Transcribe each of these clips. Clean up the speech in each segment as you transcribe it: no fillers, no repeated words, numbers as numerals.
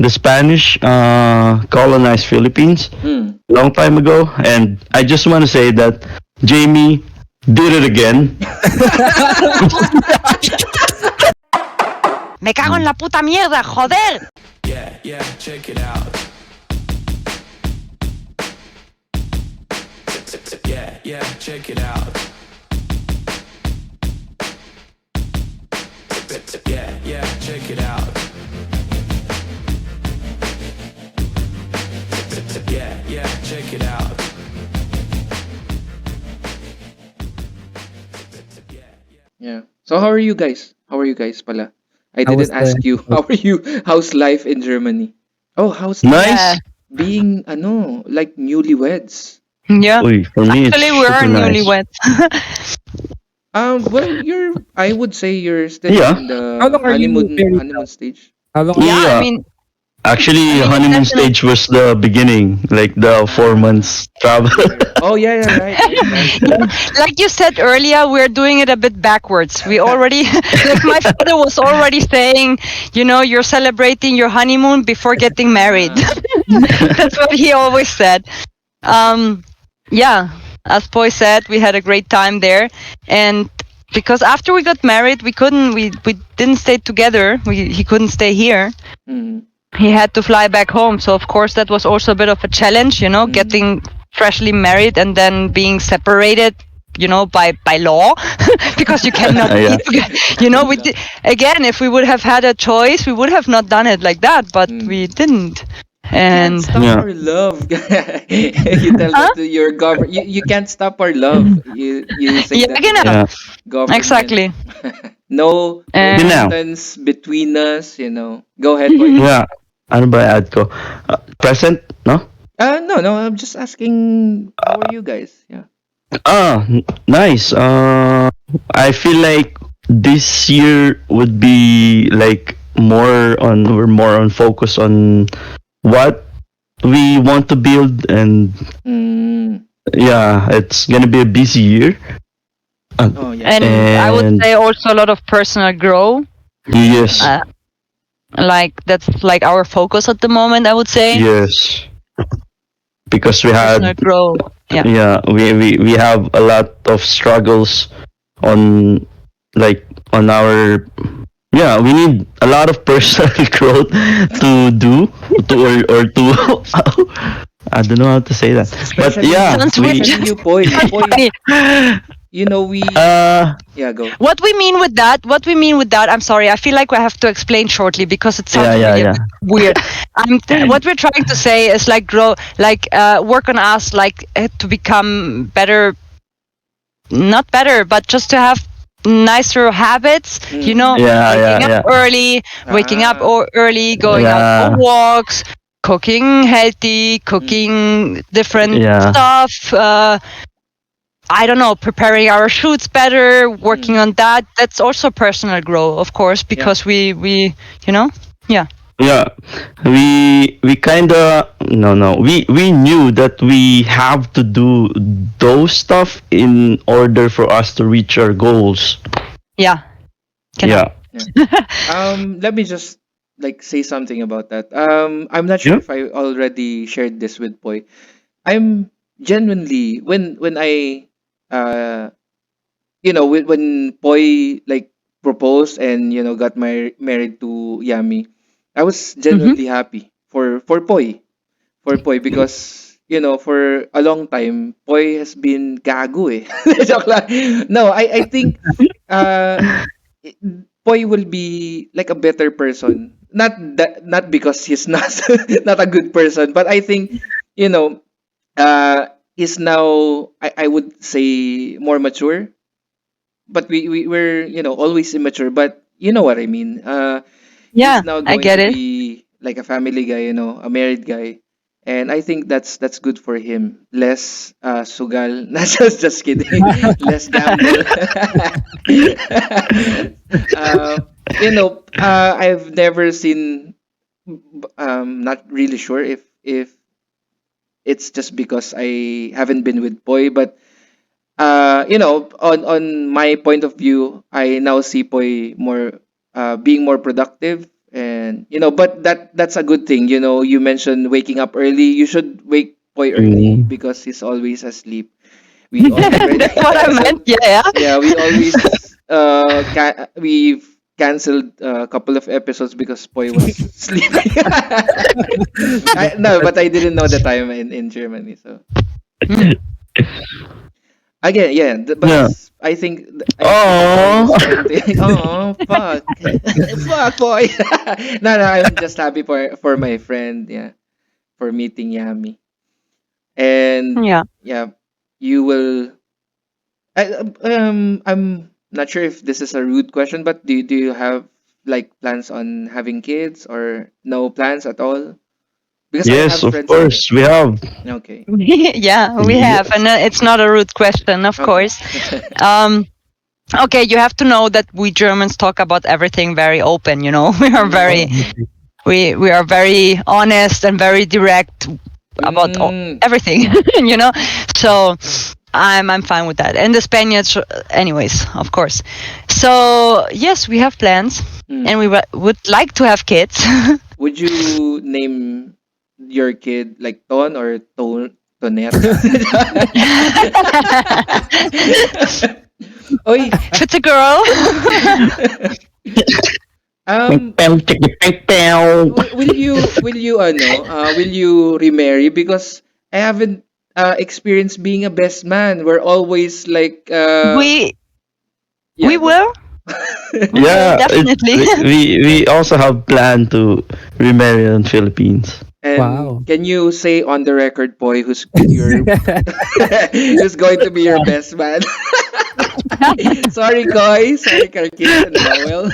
the Spanish colonized Philippines Mm. long time ago, and I just want to say that Jamie did it again. Me cago en la puta mierda, joder. Yeah, yeah, check it out. Yeah, yeah, check it out. Yeah, yeah, check it out. Yeah, yeah, check it out. Yeah. So how are you guys? How are you guys pala? I How was didn't ask you. How are you? How's life in Germany? Oh, how's life Yeah, Nice. being like newlyweds? yeah. Uy, for me, it's Actually, we are super nice. newlyweds. Well, I would say you're still Yeah, in how the long are you married honeymoon now? stage. How long are Yeah, you? I yeah. mean, I Actually, mean, it's honeymoon definitely. stage was the beginning, like the four Ah, months travel. oh yeah, yeah, right, right, right. Yeah, like you said earlier, we're doing it a bit backwards. We already, like my father was already saying, you're celebrating your honeymoon before getting married. Ah, That's what he always said. Um, yeah, as Poi said, we had a great time there, and because after we got married, we didn't stay together. He couldn't stay here. mm, He had to fly back home. So of course that was also a bit of a challenge, mm. getting freshly married and then being separated, by law, because you cannot be Yeah, together. We No. did, again, if we would have had a choice, we would have not done it like that, but we Mm. didn't. You can't And stop yeah, our love. You tell huh? that to your government. You can't stop our love. You say Yeah, that to the yeah. government. exactly. No You And know, distance between us. Go ahead, boy. yeah. Ano ba add ko? Present, no? No, no. I'm just asking. How are you guys? Yeah. Nice. I feel like this year would be like we're more on focus on what we want to build, and Mm. yeah, it's gonna be a busy year. Uh, Oh yeah. and I would and say also a lot of personal growth. yes, Uh, like that's like our focus at the moment, I would say. yes, because we Personal had, growth. Yeah. yeah, we have a lot of struggles on, like, on our, yeah, we need a lot of personal growth to do, to or to I don't know how to say that, but Especially, yeah, Sounds weird. we especially you, Poy. Sounds Poy. funny. We. uh Yeah. Go. What we mean with that, I'm sorry, I feel like I have to explain shortly because it yeah, sounds yeah, really a yeah, bit weird. What we're trying to say is like grow, like work on us, like to become better, not better, but just to have nicer habits, Mm. yeah, waking yeah, up yeah, early, Ah. early, going out for yeah, walks, cooking healthy, Mm. cooking different yeah, stuff. I don't know, preparing our shoots better, working Mm. on that. That's also personal growth, of course, Yeah. because you know, yeah, yeah. We kind of, no, we knew that we have to do those stuff in order for us to reach our goals. yeah, genau. Yeah, Yeah. Let me just like say something about that. I'm not sure yeah, if I already shared this with Poi. I'm genuinely when I when Poi like proposed and got married to Yami, I was Mm-hmm. genuinely happy for Poi because for a long time Poi has been gago eh. Joke lang. No, I think uh i- Poi will be like a better person. Not because he's not not a good person, but I think you know he's now I would say more mature, but we're always immature, but you know what I mean. He's Yeah, now I going get to it. be like a family guy, a married guy, and I think that's good for him. Less sugal, not just kidding. Less gamble. I've never seen. Not really sure if it's just because I haven't been with Boy, but on my point of view, I now see Poi more being more productive And but that's a good thing. You mentioned waking up early. You should wake Poi early Mm. because he's always asleep. We already That's what I meant. Yeah, yeah. yeah, we always we've canceled a couple of episodes because Poi was sleeping. No, but I didn't know the time in Germany. So Mm. again, yeah, Yeah. I think Poi Oh. is spending. Oh fuck, fuck Poi. No, I'm just happy for my friend. Yeah, for meeting Yami. And Yeah. yeah, you will. I'm not sure if this is a rude question, but do you have like plans on having kids or no plans at all? Because I Yes, have of friends like that. course we have. Okay, Yeah, we Yeah. have, and it's not a rude question, of okay. course. Um, okay, you have to know that we Germans talk about everything very open. We are Mm, very, Oh, okay. we are very honest and very direct about mm, everything. you know, so I'm fine with that. And the Spaniards, anyways, of course. So yes, we have plans, and mm. we would like to have kids. Would you name your kid like Ton or Tonet? Oy, if it's a girl, um, will you remarry? Because I haven't experienced being a best man. We're always like we yeah, we go. will, we will Yeah, definitely. we also have plan to remarry in Philippines. And Wow. can you say on the record, boy, who's your who's going to be your best man? Sorry, Koy. Sorry, Karkis and Noel.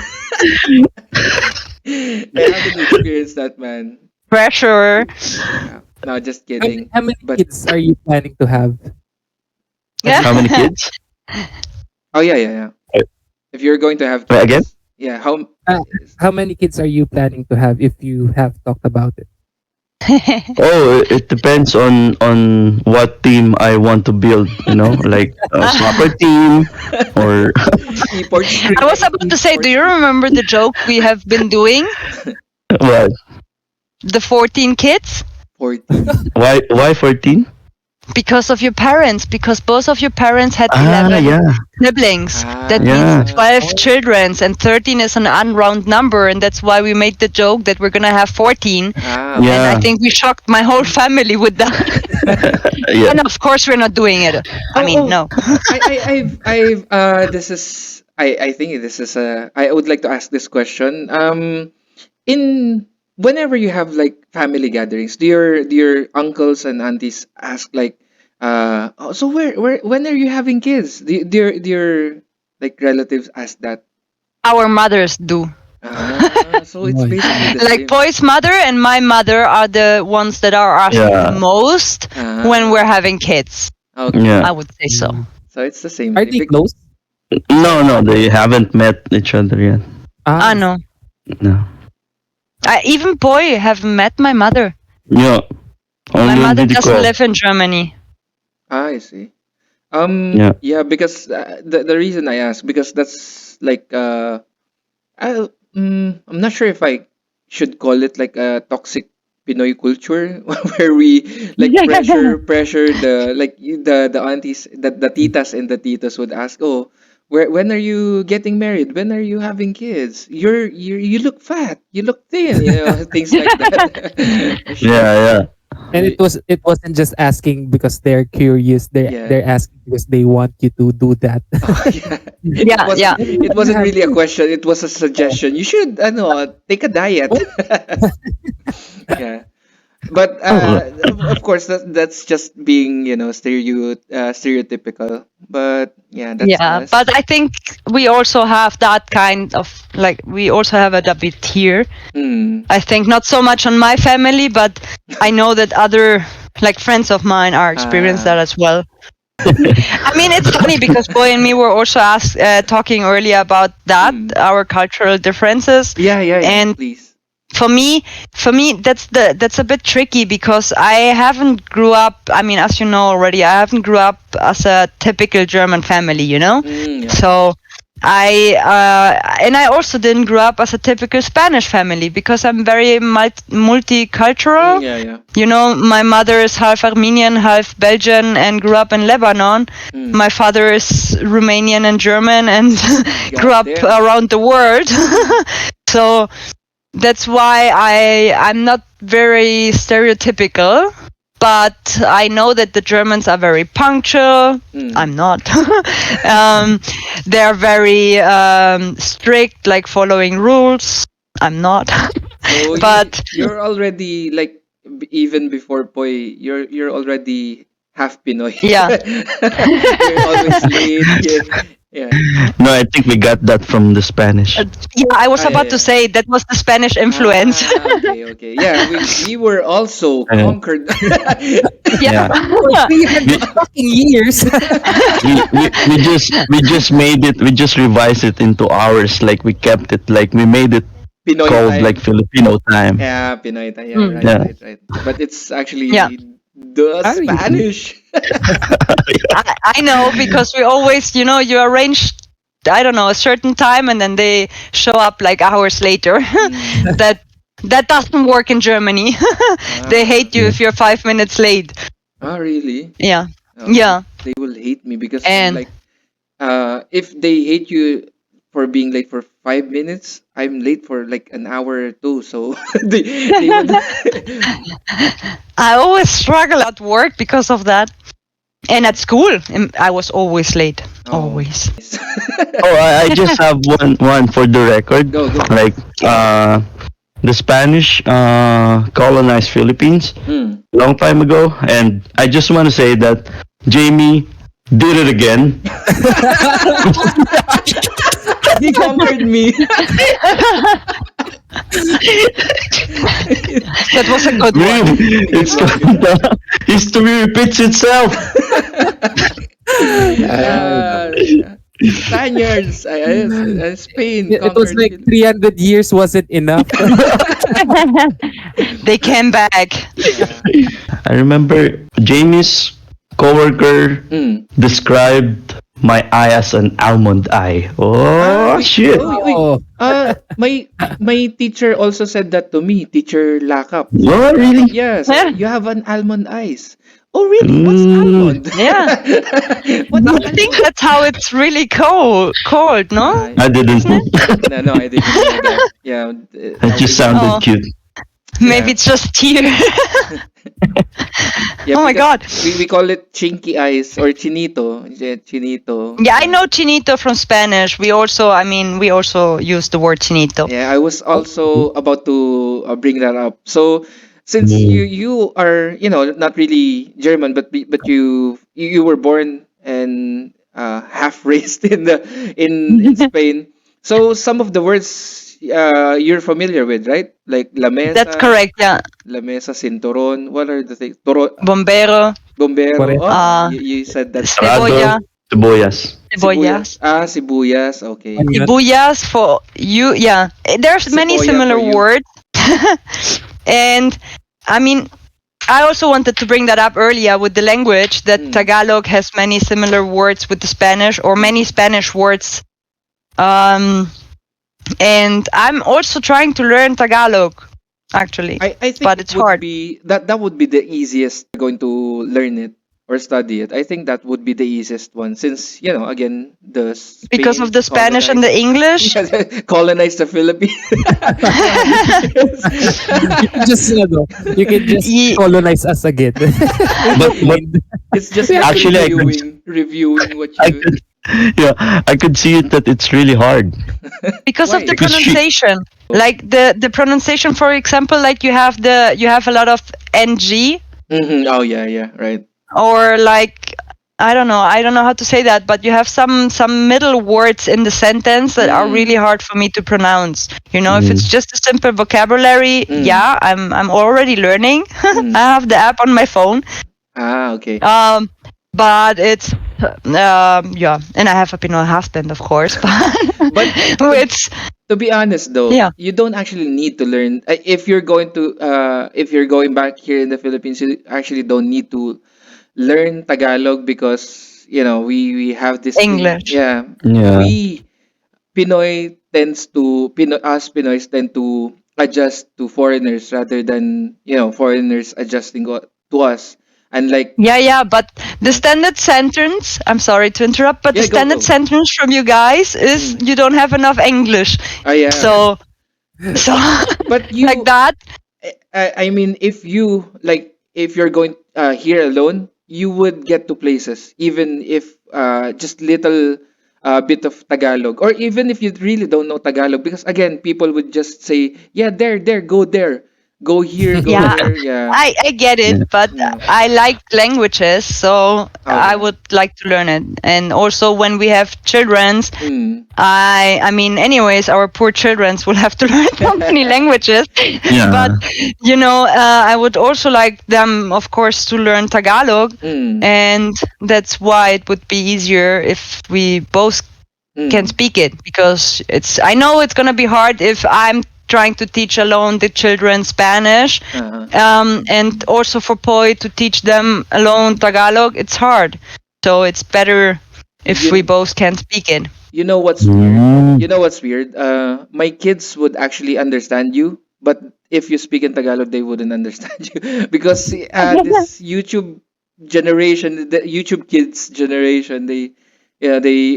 I haven't experienced that, man. Pressure. Yeah. No, just kidding. How many But kids are you planning to have? Yeah. How many kids? oh yeah, yeah, yeah. If you're going to have Again? kids, yeah. How? Uh, how many kids are you planning to have if you have talked about it? Oh, it depends on what team I want to build. Like a soccer team or Esports I was stream. about to say, do Esports you stream. remember the joke we have been doing? what? The 14 kids? 14. Why 14? Because of your parents, because both of your parents had Ah, 11 yeah, siblings. That means yeah, 12 Oh, children, and 13 is an unround number, and that's why we made the joke that we're gonna have 14. Okay. And I yeah, think we shocked my whole family with that. yeah. And of course, we're not doing it. I Oh, mean, oh. no. This is. I think this is a. I would like to ask this question. In whenever you have like family gatherings, do your uncles and aunties ask like, oh, so when are you having kids? Do your like relatives ask that? Our mothers do. So it's boy. basically the Like same. Boy's mother and my mother are the ones that are asking the Yeah, most when we're Ah, having kids. okay. yeah. I would say so. Mm. So it's the same Are thing. they close? No, no, they haven't met each other yet. Ah, I I see. know. No. I even Boy have met my mother. Yeah, My only on mother video doesn't call. live in Germany. I see. Yeah. Yeah, because the reason I ask because that's like I'm not sure if I should call it like a toxic Pinoy culture where we like pressure the aunties the titas and the titas would ask, oh, when are you getting married, when are you having kids, you look fat, you look thin, things like that. Shit. Yeah, yeah. And it wasn't just asking because they're curious. Yeah. They're asking because they want you to do that. Oh, yeah. It Yeah, wasn't yeah. When it will you wasn't have really a kids? question, it was a suggestion. You should take a diet. Oh, Yeah. But Oh, of course that's just being, stereotypical. But yeah, that's Yeah, us. but I think we also have that kind of like we also have it a bit here. Mm. I think not so much on my family, but I know that other like friends of mine are experienced that Ah. as well. I mean, it's funny because Boy and me were also talking earlier about that Mm. our cultural differences, Yeah, yeah, yeah. and Please. for me that's a bit tricky because I haven't grew up. I mean, as you know already, I haven't grew up as a typical German family, Yeah. So I also didn't grow up as a typical Spanish family because I'm very multicultural. Yeah, yeah. You know, my mother is half Armenian, half Belgian, and grew up in Lebanon. Mm. My father is Romanian and German, and grew up Goddamn. around the world. So that's why I'm not very stereotypical, but I know that the Germans are very punctual. Mm. I'm not. They're very strict, like following rules. I'm not. So But you're already like even before Poi, you're already half Pinoy. yeah, You're always late. Yeah, yeah. No, I think we got that from the Spanish. yeah. I was Ah, yeah, about to yeah. say that was the Spanish influence. Ah, okay, okay. Yeah, we were also Uh, conquered. Yeah. yeah, For 300 we, fucking years. we just made it. We just revised it into ours. Like we kept it. Like we made it Pinoy called like time. Filipino time. Yeah, Pinoy time. Yeah, Mm. right, Yeah. right, right. But it's Yeah. actually the Ah, really? Spanish. I know because we always, you arrange, I don't know, a certain time and then they show up like hours later. Mm. that that doesn't work in Germany. They Ah, hate you if you're 5 minutes late. really? Yeah. Oh, Yeah. they will hate me because I'm And like, if they hate you for being late for 5 minutes, I'm late for like an hour or two. So they would. I always struggle at work because of that. And at school, I was always late. Oh, Always. nice. Oh, I just have one for the record. Go, go. Like the Spanish colonized Philippines Mm. long time ago, and I just want to say that Jamie did it again. He conquered me. That was a good one. Really, Good it's one, good one. history repeats itself. Spaniards, Spain It was conquered like Philippines. 300 years wasn't enough. They came back. Yeah. I remember Jamie's coworker Mm. described my eye as an almond eye. Oh Wait, shit! oh, wait. Oh, My teacher also said that to me. Teacher Lakap. Oh really? Yes, Yeah. you have an almond eyes. Oh, really? What's Mm, almond? Yeah. What's I think almond? that's how it's really called, no? I didn't Isn't know. it? No, no, I didn't know that. Yeah, It just nowadays. sounded Oh, cute. maybe Yeah, it's just here. yeah, Oh my because god. we call it chinky eyes or chinito. Yeah, chinito. Yeah, I Yeah. know chinito from Spanish. We also use the word chinito. Yeah, I was also about to bring that up. So, since you Mm. you are not really German, but you were born and half raised in Spain. So some of the words you're familiar with, right? Like That's lamesa, correct. Yeah, cinturon. What are the things? Toro, bombero, bombero. correct. Oh, uh, you said that Sarado, cebolla, sibuyas. sibuyas. cebollas. Ah, sibuyas. Okay. Onion. Sibuyas for you. Yeah, there's many Sepoya for similar you. words, and I mean, I also wanted to bring that up earlier with the language that Mm. Tagalog has many similar words with the Spanish or many Spanish words. Um, and I'm also trying to learn Tagalog, actually, I think but it it's would hard be that would be the easiest if you're going to learn it or study it. I think that would be the easiest one since again the because of Spain the Spanish and the colonized English. colonized the Philippines. You can just, you can just Ye- colonize us again. it's, But Mind. it's just We like actually actually, reviewing what I you. could, yeah, I could see it that it's really hard because of the Why? because she, pronunciation, like the pronunciation, for example, like you have a lot of ng, Oh yeah, yeah, right. or like I don't know how to say that, but you have some middle words in the sentence that are really Mm, hard for me to pronounce. If it's mm, just a simple vocabulary, mm, yeah, I'm already learning. mm. I have the app on my phone. Ah, okay. But it's yeah, and I have a Pinoy husband, of course, but But it's to be honest though, yeah, you don't actually need to learn if you're going to if you're going back here in the Philippines, you actually don't need to learn Tagalog because we have this thing. English. Yeah, yeah, we Us Pinoys tend to adjust to foreigners rather than foreigners adjusting to us. And like, Yeah, yeah, but the yeah, standard sentence, I'm sorry to interrupt, but the yeah, go standard go. sentence from you guys is Mm. you don't have enough English. Oh yeah, So, so but like you that. I mean, if you're going here alone, you would get to places, even if just little bit of Tagalog, or even if you really don't know Tagalog, because again, people would just say, yeah, there, go here, go Yeah, there, yeah, I get it, Yeah. but yeah, I like languages, so oh I yeah, would like to learn it. And also when we have childrens, mm. I mean, anyways, our poor childrens will have to learn so many languages. But Yeah. I would also like them, of course, to learn Tagalog, Mm, and that's why it would be easier if we both can mm, speak it, because I know it's gonna be hard if I'm trying to teach alone the children Spanish, uh-huh. and also for Poi to teach them alone Tagalog. It's hard, so it's better if we You both can speak it. You know what's weird? Mm. You know what's weird? My kids would actually understand you, but if you speak in Tagalog, they wouldn't understand you because this YouTube generation, the YouTube kids generation, they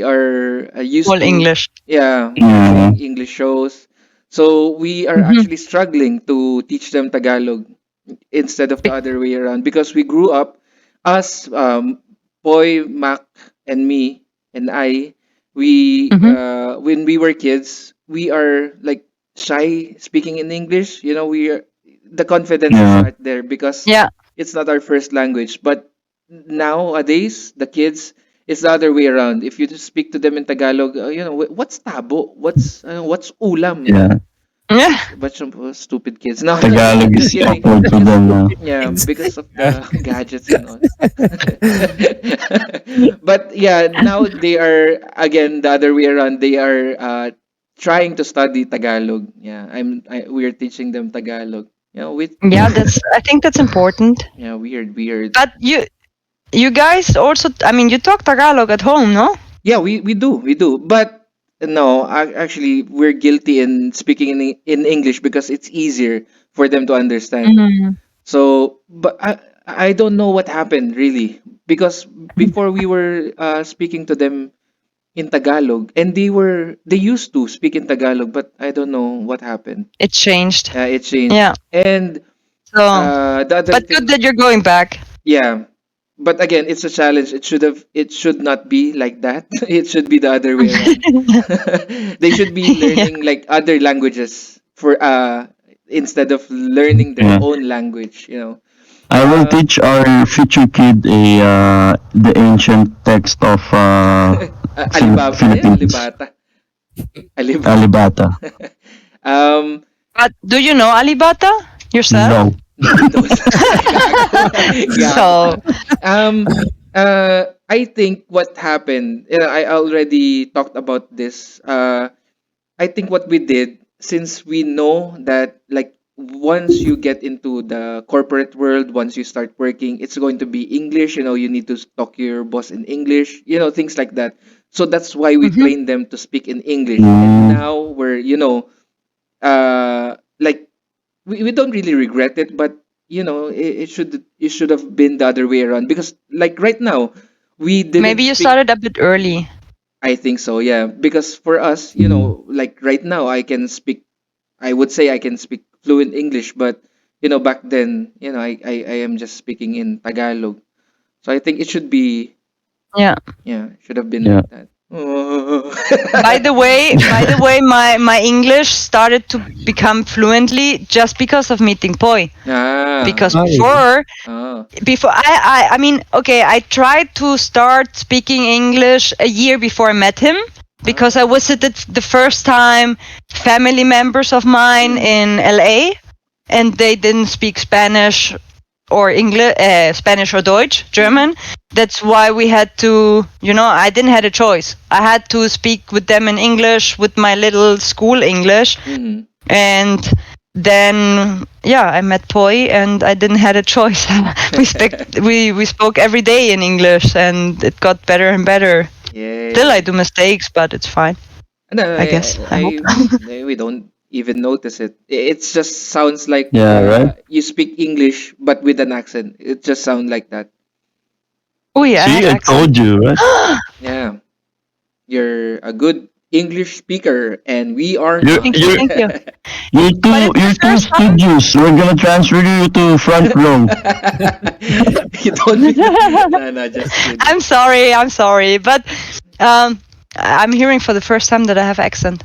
are used All to English. Yeah. watching English shows, so we are Hmm. actually struggling to teach them Tagalog instead of the other way around because we grew up, us, Boy, Mac, and me, and I, Hmm. when we were kids, we are like shy speaking in English. The confidence is Yeah. not there because Yeah, it's not our first language. But nowadays, the kids, it's the other way around. If you just speak to them in Tagalog, what's tabo? What's ulam? Yeah. yeah, Bunch of stupid kids. No, Tagalog just is kidding. awkward for Just them now. yeah, Kids. because of Yeah. the gadgets and all. But yeah, now they are again the other way around. They are trying to study Tagalog. Yeah, we're teaching them Tagalog. With yeah. I think that's important. yeah, weird. But you guys also, I mean, you talk Tagalog at home, no? Yeah, we do. But no, actually, we're guilty in speaking in English because it's easier for them to understand. Mm. So, but I don't know what happened really because before we were speaking to them in Tagalog, and they used to speak in Tagalog, but I don't know what happened. It changed. It changed, Yeah. and So, the other but good thing, that you're going back. yeah. But again, it's a challenge. It should not be like that. It should be the other way around. They should be Yeah. learning like other languages for instead of learning their Yeah. own language. I will Uh, teach our future kid the ancient text of Alibaba, ano yan? Philippines. Alibata. Alibata. Alibata. um, But do you know Alibata yourself? No. no, don't. Gago. Gago ka. So, Um, I think what happened, I already talked about this. I think what we did, since we know that like once you get into the corporate world, once you start working, it's going to be English. You need to talk to your boss in English. Things like that. So that's why we mhm. train them to speak in English. And Mm. now we're, like we don't really regret it, but it should have been the other way around because like right now we didn't Maybe you speak. started a bit early. I think so, yeah. Because for us, Mm. like right now, I would say I can speak fluent English, but back then, I am just speaking in Tagalog. So I think it should be, Yeah. yeah, should have been Yeah. like that. Oh. By the way, my English started to become fluently just because of meeting Poi. Ah, Because Oh, really? before I mean, okay, I tried to start speaking English a year before I met him, because I ah, visited the first time family members of mine mm, in LA, and they didn't speak Spanish or English, Spanish or Deutsch, mm, German. That's why we had to, I didn't had a choice. I had to speak with them in English with my little school English, mm. and then I met Poi, and I didn't had a choice. we spoke every day in English, and it got better and better. Still, I Yay. do mistakes, but it's fine. No, I guess. I hope. we don't even notice it. It just sounds like Yeah, right. you speak English but with an accent. It just sounds like that. Oh yeah, I See, have I accent. told you, right? Yeah, you're a good English speaker, and we are You're Thank not. you, you're thank you. you're But too it's my you're too first time. studious. We're gonna transfer you to front row. You don't mean no, no, just kidding. I'm sorry. I'm sorry, but um, I'm hearing for the first time that I have accent.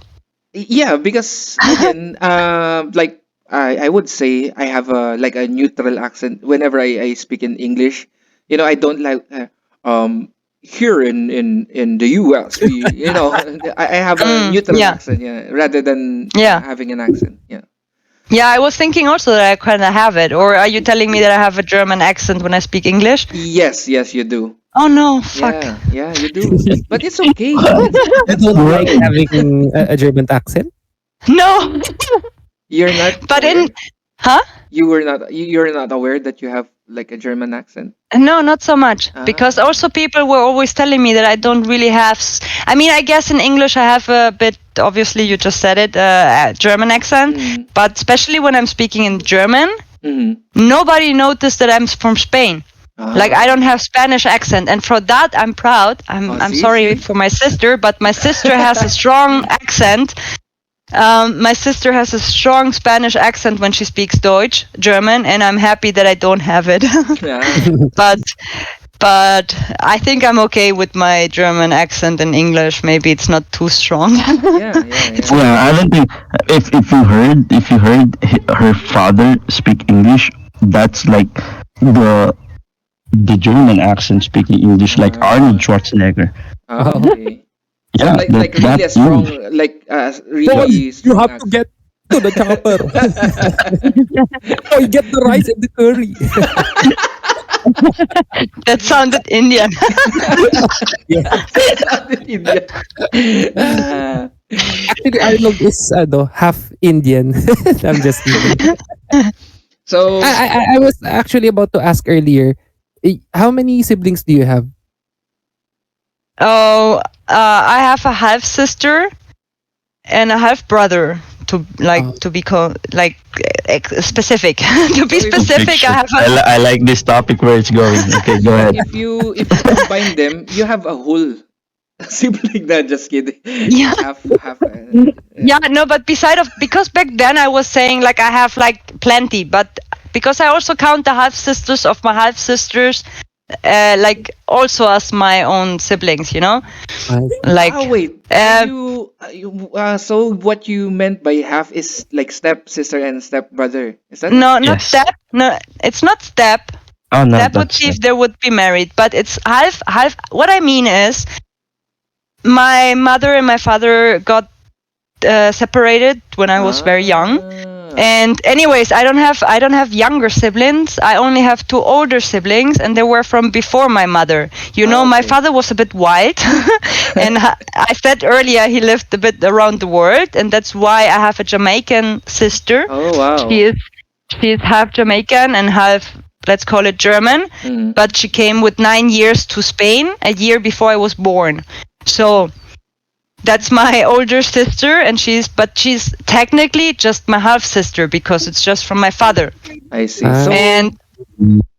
Yeah, because again, like I would say I have a like a neutral accent whenever I speak in English. I don't like here in the US. I have a neutral Yeah, accent, yeah, rather than yeah, having an accent. Yeah. yeah. I was thinking also that I kind of have it. Or are you telling me that I have a German accent when I speak English? Yes, yes, you do. Oh no, fuck. Yeah, yeah, you do. But it's okay. You That's don't like okay. Why? having a German accent? No, You're not but in aware. huh? You're not aware that you have like a German accent. No, not so much. Because Ah. also people were always telling me that I don't really have. I mean, I guess in English I have a bit. Obviously, you just said it, a German accent. Mm, But especially when I'm speaking in German, mm. nobody noticed that I'm from Spain. Like I don't Ah. have Spanish accent, and for that I'm proud. Oh, I'm see, sorry see. for my sister, but my sister has a strong accent. My sister has a strong Spanish accent when she speaks Deutsch, German, and I'm happy that I don't have it. Ah. but but I think I'm okay with my German accent in English. Maybe it's not too strong. Yeah, yeah, It's yeah. Yeah, I don't think if you heard her father speak English, that's like the the German accent speaking English, like Arnold Ah. Schwarzenegger. Ah, Wow. okay. So Yeah, like really a that's English. strong like Boy, really you strong have to accent. get to the chopper. Boy, get the rice and the curry. that sounded Indian. Yeah. It sounded Indian. Ah. Actually, Arnold is half Indian. I'm just kidding. I, So I I was actually about to ask earlier. How many siblings do you have? Oh, I have a half sister and a half brother. Oh, To be specific. To be so if The specific, I picture. have I like this topic where it's going. Okay, go ahead. if you combine them, you have a whole sibling. That just kidding. yeah. Half. Yeah, no, but because back then I was saying like I have like plenty, but because I also count the half sisters of my half sisters, like also as my own siblings, I see. like Wait. Are uh, so what you meant by half is like step sister and step brother? Is that it? no, not Yes. step, no, it's not step. Oh no, Step would that's be if they would be married, but it's half half. What I mean is, my mother and my father got separated when I was very young. Ah. And anyways, I don't have younger siblings. I only have two older siblings, and they were from before my mother. My Okay. father was a bit white, and I said earlier he lived a bit around the world, and that's why I have a Jamaican sister. Oh She wow. is she is half Jamaican and half, let's call it, German. Mm. But she came with 9 years to Spain a year before I was born. So that's my older sister, and she's technically just my half sister because it's just from my father. I see. Ah, So And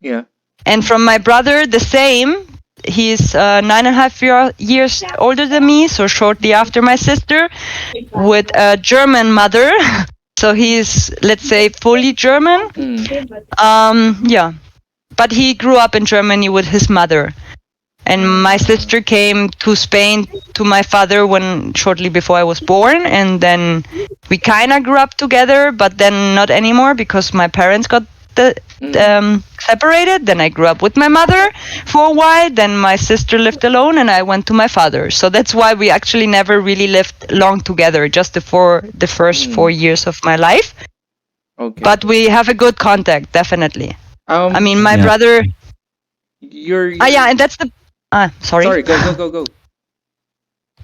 yeah. and from my brother the same. He's 9.5 years older than me, so shortly after my sister, with a German mother. So he's, let's say, fully German. Mm. Yeah, but he grew up in Germany with his mother. And my Ah. sister came to Spain to my father when shortly before I was born, and then we kind of grew up together, but then not anymore because my parents got Mm. separated. Then I grew up with my mother for a while. Then my sister lived alone, and I went to my father. So that's why we actually never really lived long together, just the first 4 years of my life. Okay. But we have a good contact, definitely. I mean, my yeah. brother. you're Yeah, and that's the. Sorry. sorry. Go.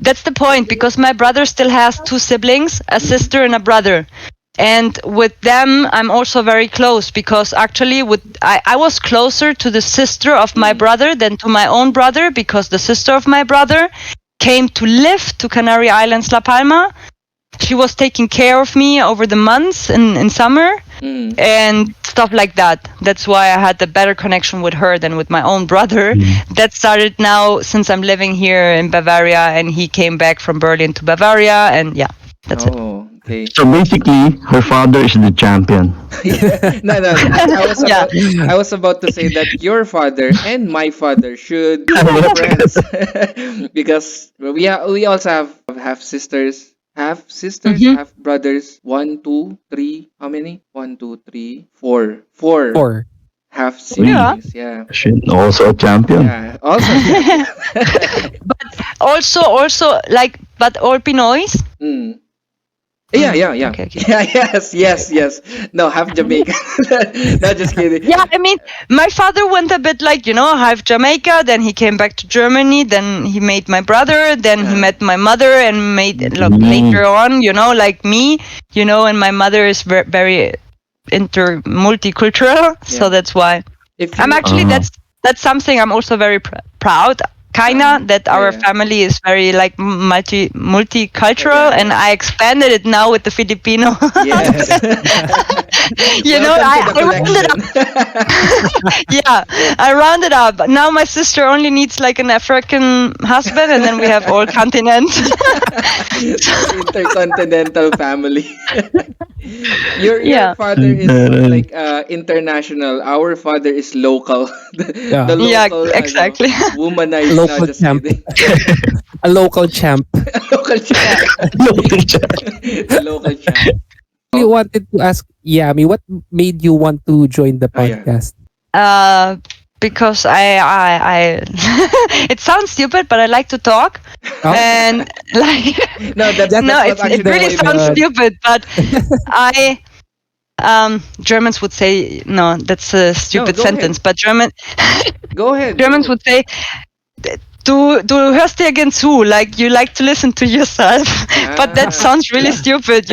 That's the point, because my brother still has two siblings, a sister and a brother. And with them, I'm also very close because actually I was closer to the sister of my brother than to my own brother, because the sister of my brother came to live to Canary Islands, La Palma. She was taking care of me over the months in summer Mm. and stuff like that. That's why I had a better connection with her than with my own brother. That started now since I'm living here in Bavaria, and he came back from Berlin to Bavaria, and yeah, that's it. Oh, okay. So basically, her father is the champion. Yeah. No, no. I was Yeah. about I was about to say that your father and my father should be friends because we also have Mhm. half brothers. One, two, three. How many? One, two, three, four. Four Four. half Yeah. siblings. Yeah. She's also a champion. Yeah. Also champion. Also, like, but all Pinoys. Mm. Yeah, yeah, yeah. Okay, okay. Yeah, yes, yes, yes. No, half Jamaican. No, just kidding. Yeah, I mean, my father went a bit like, half Jamaica, then he came back to Germany, then he made my brother, then he Yeah. met my mother and made, look, Mm. later on, like me, and my mother is very multicultural, so Yeah. that's why. If I'm you actually, that's something I'm also very proud, kinda, that yeah, our yeah. family is very like multicultural, Yeah, and yeah. I expanded it now with the Filipino. Yes. Welcome to I, the I rounded collection. up. Yeah, I rounded up. Now my sister only needs like an African husband, and then we have all continents. Intercontinental family. Your Yeah, father is like international. Our father is local. The Yeah. yeah, local exactly. A womanized. No, local just champ. kidding. A local champ. Local Yeah. champ. The local champ. We Oh, wanted to ask Yami, what made you want to join the oh yeah. podcast? Uh, because I it sounds stupid, but I like to talk, Oh, and like, No, that's That no, that's what it actually really Poi sounds the mentioned. stupid, but I Germans would say no, that's a No, stupid go sentence, ahead. but Go ahead. Go Germans ahead. would say du hörst dir gern zu, like you like to listen to yourself, but that Ah. sounds really stupid.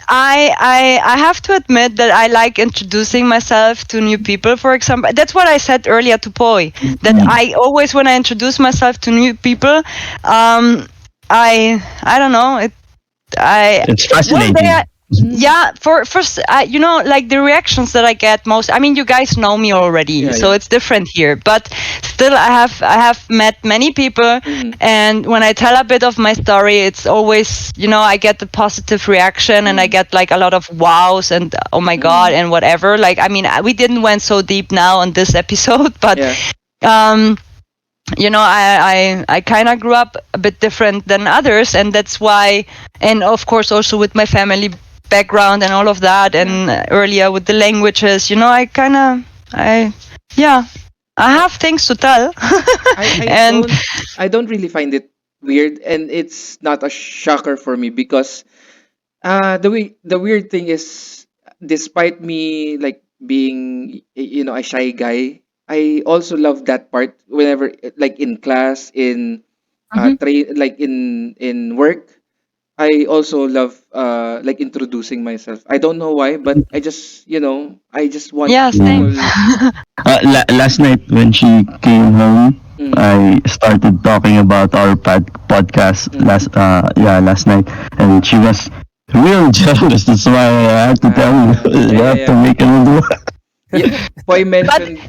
I have to admit that I like introducing myself to new people. For example, that's what I said earlier to Poi. That I always, when I introduce myself to new people, I don't know. I It's well they are, fascinating. Mm. yeah, for first, like the reactions that I get most, I mean, you guys know me already, Yeah, so yeah. it's different here, but still I have met many people, Mm. and when I tell a bit of my story, it's always, I get the positive reaction, and I Mm. get like a lot of wows and oh my god Mm. and whatever. Like, I mean, we didn't went so deep now on this episode, but Yeah. um I kind of grew up a bit different than others, and that's why, and of course also with my family background and all of that, and earlier with the languages, yeah, I have things to tell. I And don't really find it weird, and it's not a shocker for me because the weird thing is, despite me like being a shy guy, I also love that part whenever, like in class, in Mhm. train, like in work. I also love like introducing myself. I don't know why, but I just want yeah, same. people. Mm. Last night when she came home, Mm, I started talking about our podcast mm. last night, and she was real jealous. That's why I had to tell you. Yeah, You yeah, have to yeah. make another. Yeah, Poi But mentioned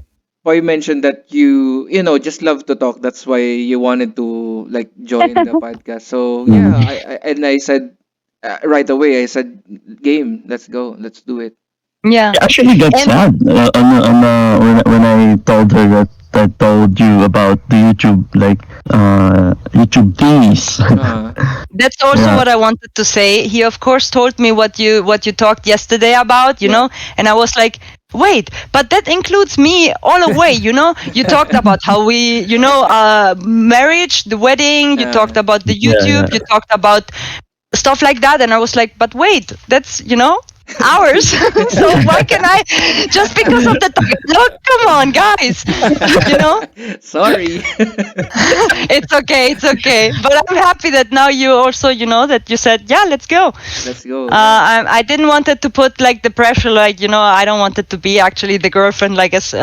Poi mentioned that you just love to talk. That's why you wanted to like join the podcast. So yeah, Mm. I said right away. I said, "Game, let's go, let's do it." yeah, I actually got and sad when I told her that I told you about the YouTube thingies. Uh, that's also Yeah. what I wanted to say. He of course told me what you talked yesterday about, yeah. and I was like, wait, but that includes me all the way. You talked about how we, marriage, the wedding, you talked about the Yeah, YouTube, yeah. you talked about stuff like that, and I was like, but wait, that's. hours. So why can I just because of the time? Look, come on, guys. You know, Sorry. it's okay, it's okay. But I'm happy that now you also, that you said, yeah, let's go. Let's go. Yeah. I didn't want it to put like the pressure, like I don't want it to be actually the girlfriend, like as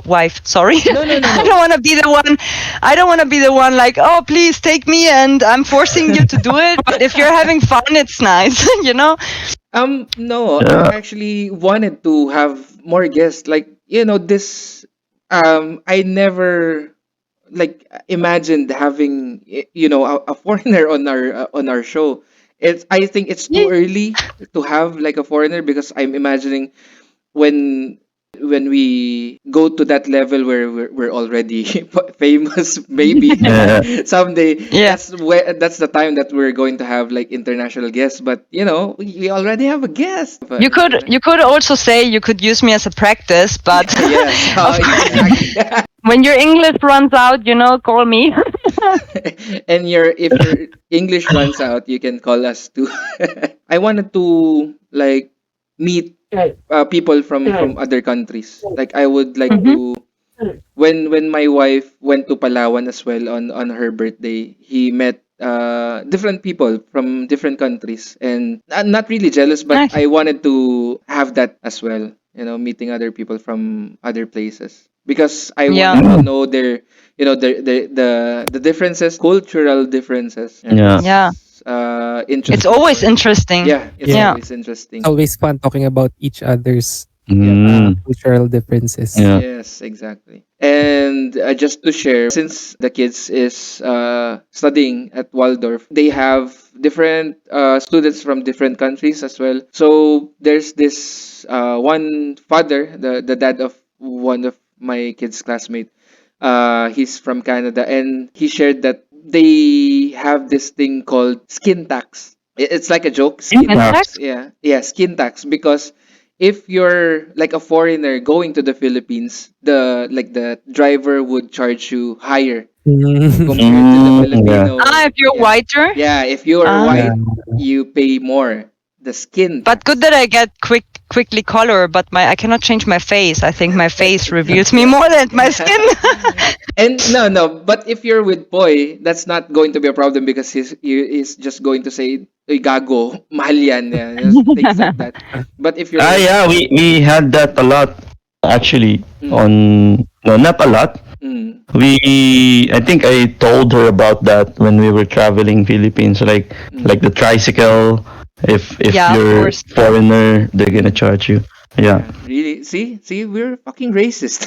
wife. Sorry, No, no, no, I no. don't want to be the one. I don't want to be the one like, oh, please take me, and I'm forcing you to do it. But if you're having fun, it's nice, No, I Yeah. actually wanted to have more guests. Like, this, I never like imagined having a foreigner on our show. I think it's too Yeah. early to have like a foreigner because I'm imagining when we go to that level where we're already famous, maybe Yeah. someday, Yeah. that's the time that we're going to have like international guests. But we already have a guest. You could also say you could use me as a practice, but Yes. of Yeah. course, Exactly. when your English runs out, call me. And if your English runs out, you can call us too. I wanted to like meet people from other countries. Like I would like Hmm. to when my wife went to Palawan as well on her birthday, he met different people from different countries, and I'm not really jealous, but Nice. I wanted to have that as well. Meeting other people from other places because I Yeah. wanted to Mm. know their the differences, cultural differences. Yeah, Yeah. Yeah. it's It's interesting. always interesting. Yeah, it's Yeah. Yeah. always It's interesting. always fun talking about each other's Yep. Mm. cultural differences. Yeah. Yes, exactly. And just to share, since the kids is studying at Waldorf, they have different students from different countries as well. So there's this one father, the dad of one of my kids' classmate. He's from Canada, and he shared that they have this thing called skin tax. It's like a joke, skin Impact. tax. Yeah, yeah, skin tax because if you're like a foreigner going to the Philippines, the driver would charge you higher Mm. compared to the Mm. Yeah. Filipino. If you're Yeah. whiter. Yeah, if you are Ah. Yeah. white, you pay more. The skin But good tax. that I get quickly color, but I cannot change my face. I think my face reveals me Yeah. more than my skin. And no, but if you're with Boy, that's not going to be a problem because he's just going to say, "Uy, gago, mahal yan," yeah, just things like that. But if you're with, Yeah, we had that a lot actually mm, on no, not a lot. mm, We I think I told her about that when we were traveling Philippines, like mm, the tricycle. If Yeah, of you're course. foreigner, they're gonna mm. charge you. Yeah. Yeah, really. See, we're fucking racist.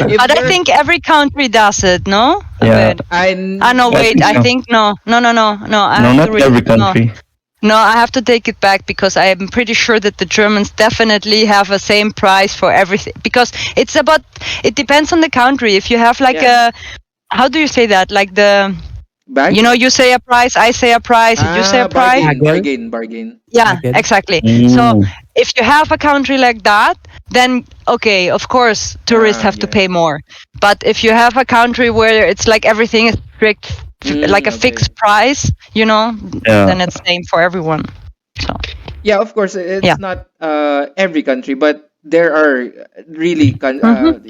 If But I you're, think every country does it, no? Yeah. Wait. I, Ah, no, I wait. think I so. think no. No, no, no, no. I No, have to not re every no. country. No, I have to take it back because I am pretty sure that the Germans definitely have a same price for everything because it depends on the country. If you have like yeah, how do you say that? Like bags. you say a price, I say a price, you say a price. Bargain, Haggle. bargain, bargain. Yeah, Haggle. exactly. So Mm. if you have a country like that, then okay, of course, tourists have to Yeah. pay more. But if you have a country where it's like everything is strict, like a Okay. fixed price, Yeah. then it's same for everyone. So Yeah, of course, yeah. it's not every country, but there are really, Hmm.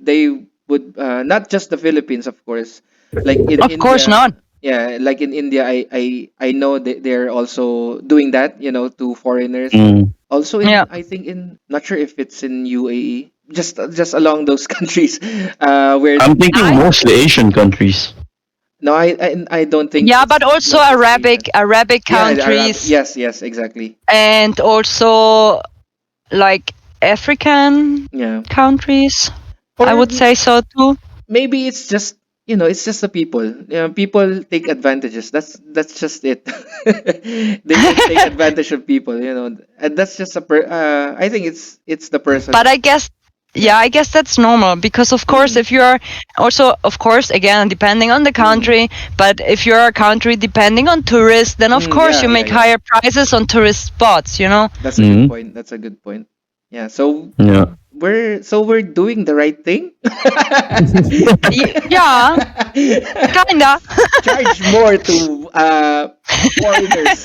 they would not just the Philippines, of course. Like in Of course India, not. yeah, like in India, I know that they're also doing that, to foreigners. Mm. Also Yeah. I think not sure if it's in UAE, just along those countries, where I'm thinking I mostly Asian countries. no, I don't think Yeah, but it's also not just Asian. Arabic Yeah, the Arab. countries Yes, yes, exactly. and also like African Yeah. countries. I Or would say so too. maybe it's just it's just the people. People take advantages. That's just it. They just take advantage of people. And that's just I think it's the But person. I guess, yeah, I guess that's normal because, of course, Mm, if you're also, of course, again, depending on the mm, country, but if you're a country depending on tourists, then of course yeah, you yeah, make yeah. higher prices on tourist spots, That's a good Mm. point. That's a good point. Yeah. So Yeah. we're doing the right thing. Yeah, kinda. Charge more to foreigners.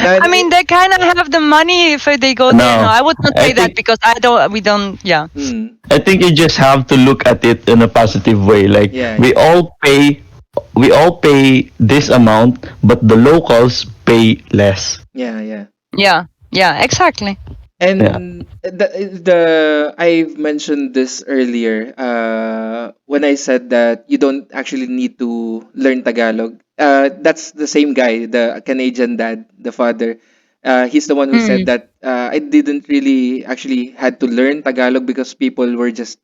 No, I mean, they kind of have the money if they go there. No, No, I would not I say that think because I don't. We don't. Yeah. mm, I think you just have to look at it in a positive way. Like yeah, we yeah, all pay, we all pay this amount, but the locals pay less. yeah, yeah. Yeah. Yeah. Exactly. Yeah. And the I've mentioned this earlier when I said that you don't actually need to learn Tagalog. That's the same guy, the Canadian dad, the father. He's the one who said Mm. that I didn't really actually had to learn Tagalog because people were just,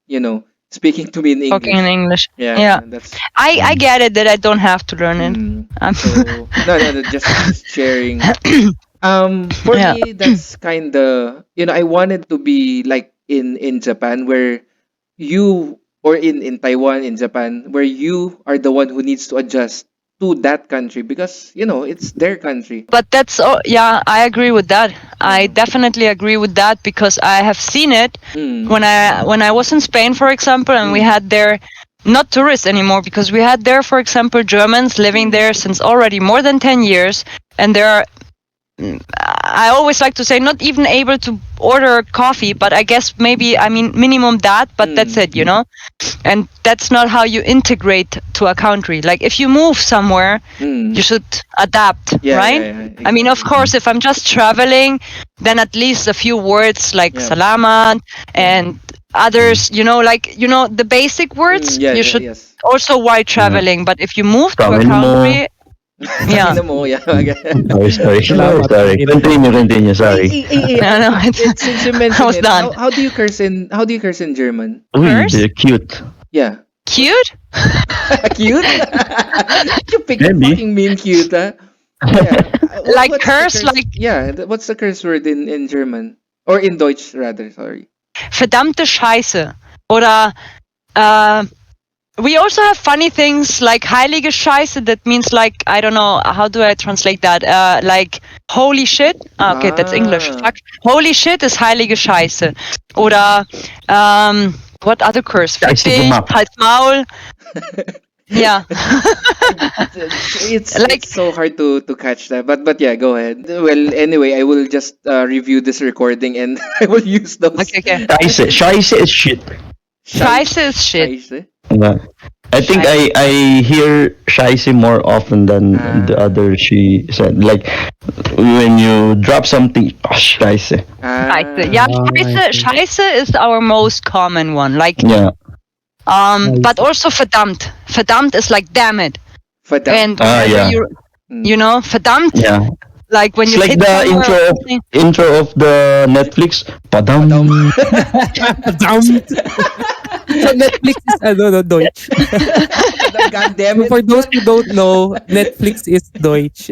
speaking to me in Talking in English. English. Yeah. Yeah, that's I get it that I don't have to learn it. Um, so no, no, no, just sharing. For yeah. me, that's kind of, I wanted to be like in Japan, where you, or in Taiwan, in Japan, where you are the one who needs to adjust to that country because it's their country. But that's all. Yeah, I agree with that. I Yeah. definitely agree with that because I have seen it Mm, when I was in Spain, for example, and we mm, had there not tourists anymore because we had there, for example, Germans living mm, there since already more than 10 years, and they are. I always like to say not even able to order coffee, but I guess maybe I mean minimum that, but that's mm, it. And that's not how you integrate to a country. Like if you move somewhere, you mm. should adapt, Yeah, yeah, right? yeah, I mean, of exactly. course, if I'm just traveling, then at least a few words like Yeah, salamat yeah. and others, the basic words Yeah, you yeah, should yes. also while Yeah. traveling. But if you move to a Tangin mo. country, yeah, Tangina mo, yeah. Sorry, sorry, sorry, Salamat ang sorry. ina mo. Continue, continue. Hey, Sorry. hey, hey, hey, no, no, since you I mentioned was it, done. how do you curse in German? Uy, Curse? they're cute. Yeah. What? Cute? Cute? You pick a Maybe. fucking mean cute, huh? Yeah. Like What's the curse, curse? like Yeah, what's the curse word in German? Or in Deutsch, rather, sorry. verdammte Scheiße. Oder uh, we also have funny things like heilige Scheiße. That means like I don't know how do I translate that. Like holy shit. Okay, that's English. Ah. Fuck. Holy shit is heilige Scheiße. Oder what other curse? Fick Scheiße dich, gemacht. halt Maul. Yeah. It's Like so hard to catch that, but yeah, go ahead. Well, anyway, I will just review this recording and I will use those. okay, okay. Scheiße. Scheiße is shit. Scheiße is shit. Scheiße. Yeah. I think Scheiße. I hear Scheiße more often than the Ah. other she said. Like when you drop something, oh, Scheiße. Scheiße. Yeah, Ah, I Scheiße, see. Scheiße is our most common one. Like Yeah. but also verdammt. Verdammt is like damn it. Verdammt. And Ah, whenever yeah. verdammt, Yeah. like when It's you like hit the somewhere or intro of something. the Netflix. Padam. Damn. So Netflix is ano, no, Deutsch. God damn So it. for those who don't know, Netflix is Deutsch.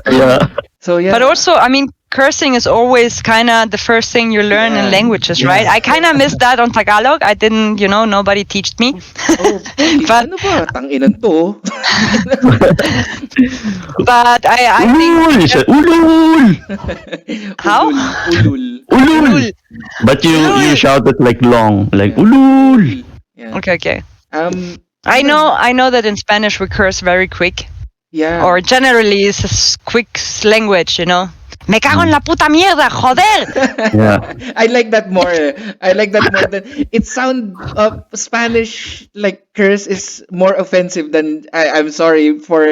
Yeah. So yeah. But also, I mean, cursing is always kind of the first thing you learn Yeah. in languages, Yeah. right? I kind of missed that on Tagalog. I didn't, nobody taught me. Oh, uy, But- ano ba? Tanginan to. But I think Ulul. Siya, Ulul. How? Ulul. Ulul. But you Ulul. shout it like long, like Yeah. Ulul. Yeah. Okay, okay. I I know that in Spanish we curse very quick, Yeah. or generally it's a quick language, Me cago en la puta mierda, joder! Yeah. I like that more. I like that more than it sound Spanish like curse is more offensive than I'm sorry for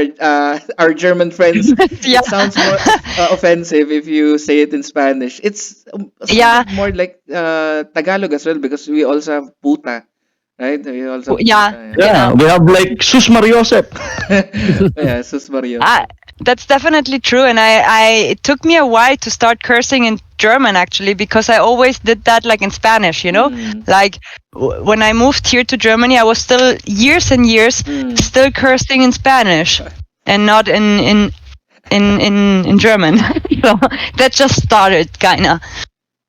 our German friends. Yeah. It sounds more offensive if you say it in Spanish. It's Yeah. more like Tagalog as well because we also have puta, right? We also have Yeah. puta, Yeah. We have like Sus Mariosep. yeah, sus Mario. That's definitely true, and it took me a while to start cursing in German actually because I always did that like in Spanish, Mm. like when I moved here to Germany, I was still years and years still cursing in Spanish and not in German. So that just started kinda.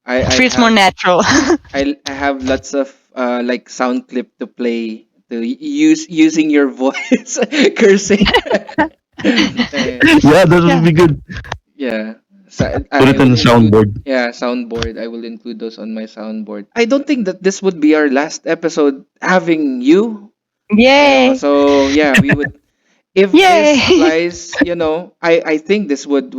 I Feels have, more natural. I have lots of like sound clip to play to using your voice cursing. Yeah, that would be good. Yeah. Put I it in will the include, soundboard. yeah, soundboard. I will include those on my soundboard. I don't think that this would be our last episode having you. Yay! So yeah, we would, if this Yay! applies, I think this would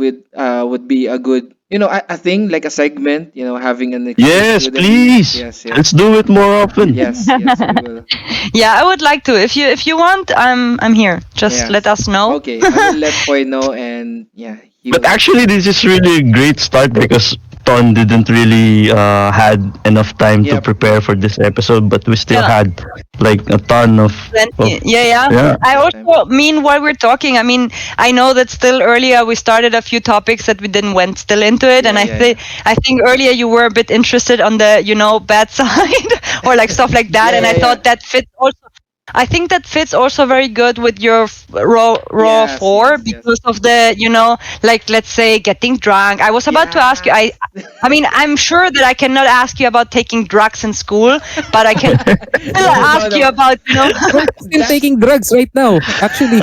be a good, a thing like a segment, having an exchange Yes, student. please. Yes, Let's yes, do it more often. yes, we will. Yeah, I would like to. If you want, I'm here. Just let Yes. us know. Okay, I will let Poi know, and yeah, he But will. actually, this is really a great start because Ton didn't really had enough time to Yep. prepare for this episode, but we still Yeah. had like a ton of Plenty. Yeah, yeah. yeah. I Enough time. also mean while we're talking. I mean, I know that still earlier we started a few topics that we didn't went still into it, and Yeah, yeah, yeah. I think earlier you were a bit interested on the bad side or like stuff like that, Yeah, and I yeah, yeah. thought that fits also. I think that fits also very good with your raw Yes, four yes, yes. because of the like let's say getting drunk. I was about to ask you. Yes. I mean, I'm sure that I cannot ask you about taking drugs in school, but I can still No, no, ask you no. about I'm still That's taking drugs right now, actually.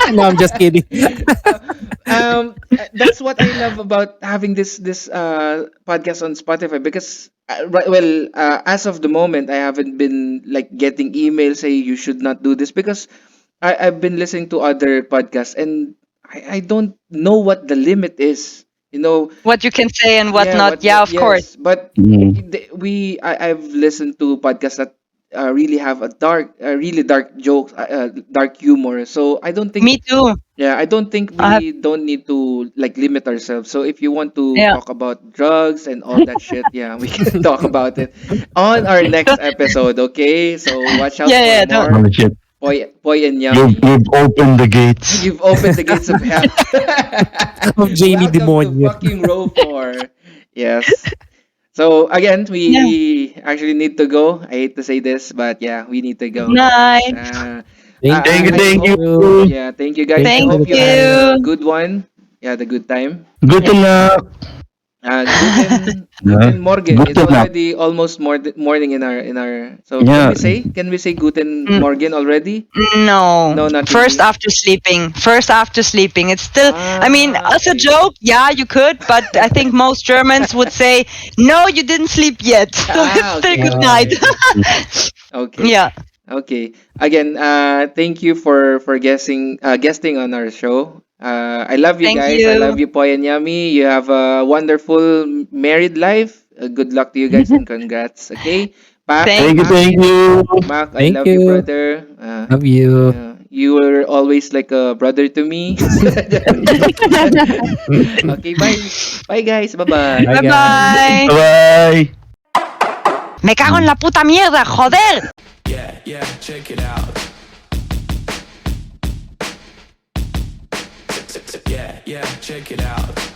No, I'm just kidding. that's what I love about having this podcast on Spotify, because right, well, as of the moment I haven't been like getting emails say you should not do this, because I've been listening to other podcasts, and I don't know what the limit is. You know, what you can say and what yeah, not. Yeah, of course. yes, but Mm. I've listened to podcasts that really have really dark jokes, dark humor. So I don't think, Me too. yeah, I don't think I have, we don't need to like limit ourselves. So if you want to yeah. talk about drugs and all that shit, yeah, we can talk about it on our next episode. Okay, so watch out Yeah, for yeah. Don't. more Oh shit. Poi and You've Yummy. you've opened the gates. You've opened the gates of hell. Of Jamie Welcome to Demonyo. fucking row 4. Yes. So again, Yeah. we actually need to go. I hate to say this, but yeah, we need to Good go, guys. night. Thank Thank you, I thank hope, you. you. yeah, thank you guys. Thank I you Thank for hope the you had time. a you. good one. You had a good time. Good Yeah. to know. Guten Morgen. Good It's to know. already almost morning in our. So Yeah. can we say Guten Mm, Morgen already? no. No, not First really. after sleeping. First after sleeping. It's still. I mean, Ah, as a okay. joke, yeah, you could, but I think most Germans would say, "No, you didn't sleep yet." So it's Ah, still okay, good okay, night. okay. Okay. Yeah. Okay. Again, thank you for guesting on our show. I love you Thank guys. I love you. you, Poy and Yami. You have a wonderful married life. Good luck to you guys, and congrats. Okay, Pac, Thank Thank you, Mac, thank you. Mac. I Thank love you, you. brother. Love you. Yeah, you were always like a brother to me. Okay, bye, bye, guys. Bye, bye. Bye, Bye guys. bye. Bye. Me cago en la puta mierda, joder. Yeah, yeah, check it out. Yeah, yeah, check it out.